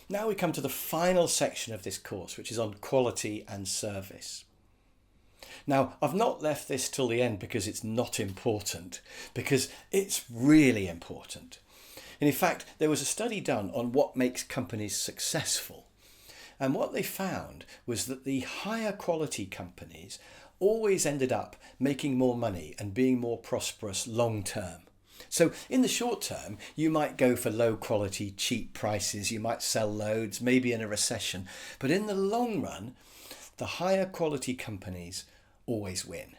Now we come to the final section of this course, which is on quality and service. Now, I've not left this till the end because it's not important, because it's really important. And in fact, there was a study done on what makes companies successful. And what they found was that the higher quality companies always ended up making more money and being more prosperous long term. So in the short term, you might go for low quality, cheap prices, you might sell loads, maybe in a recession. But in the long run, the higher quality companies always win.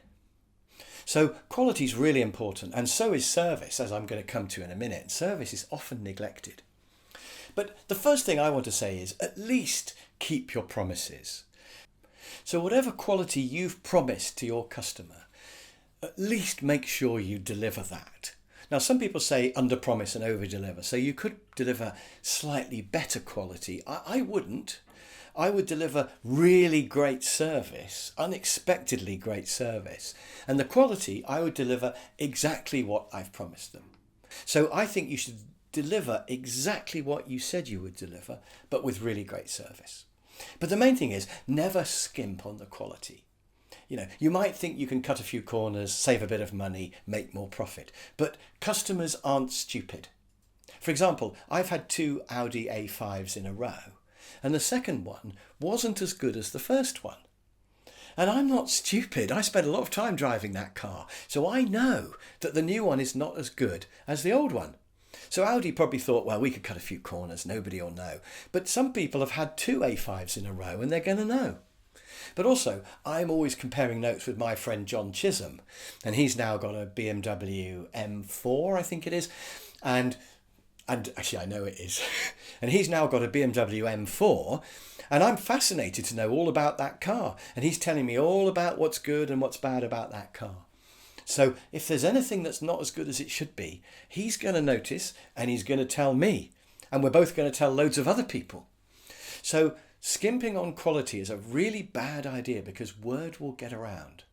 So quality is really important, and so is service, as I'm going to come to in a minute. Service is often neglected. But the first thing I want to say is at least keep your promises. So whatever quality you've promised to your customer, at least make sure you deliver that. Now, some people say under promise and over deliver. So you could deliver slightly better quality. I wouldn't. I would deliver really great service, unexpectedly great service. And the quality, I would deliver exactly what I've promised them. So I think you should deliver exactly what you said you would deliver, but with really great service. But the main thing is never skimp on the quality. You know, you might think you can cut a few corners, save a bit of money, make more profit, but customers aren't stupid. For example, I've had 2 Audi A5s in a row, and the second one wasn't as good as the first one. And I'm not stupid. I spent a lot of time driving that car, so I know that the new one is not as good as the old one. So Audi probably thought, well, we could cut a few corners, nobody will know. But some people have had 2 A5s in a row and they're going to know. But also, I'm always comparing notes with my friend John Chisholm, and he's now got a BMW M4, I think it is, and actually I know it is, and he's now got a BMW M4, and I'm fascinated to know all about that car, and he's telling me all about what's good and what's bad about that car. So if there's anything that's not as good as it should be, he's going to notice and he's going to tell me, and we're both going to tell loads of other people. So skimping on quality is a really bad idea because word will get around.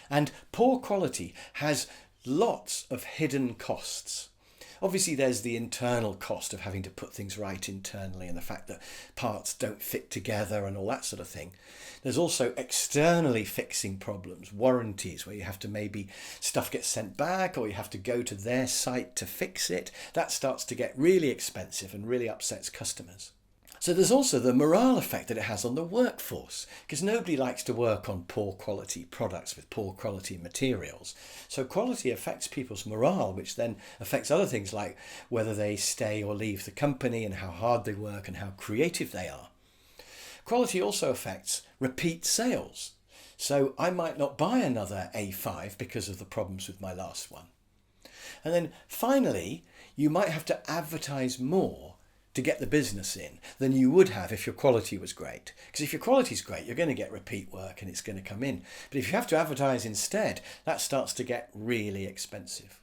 And poor quality has lots of hidden costs. Obviously, there's the internal cost of having to put things right internally and the fact that parts don't fit together and all that sort of thing. There's also externally fixing problems, warranties, where you have to maybe stuff gets sent back or you have to go to their site to fix it. That starts to get really expensive and really upsets customers. So there's also the morale effect that it has on the workforce, because nobody likes to work on poor quality products with poor quality materials. So quality affects people's morale, which then affects other things like whether they stay or leave the company and how hard they work and how creative they are. Quality also affects repeat sales. So I might not buy another A5 because of the problems with my last one. And then finally, you might have to advertise more to get the business in than you would have if your quality was great. Because if your quality is great, you're going to get repeat work and it's going to come in. But if you have to advertise instead, that starts to get really expensive.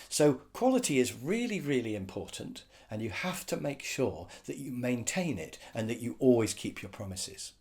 So quality is really, really important, and you have to make sure that you maintain it and that you always keep your promises.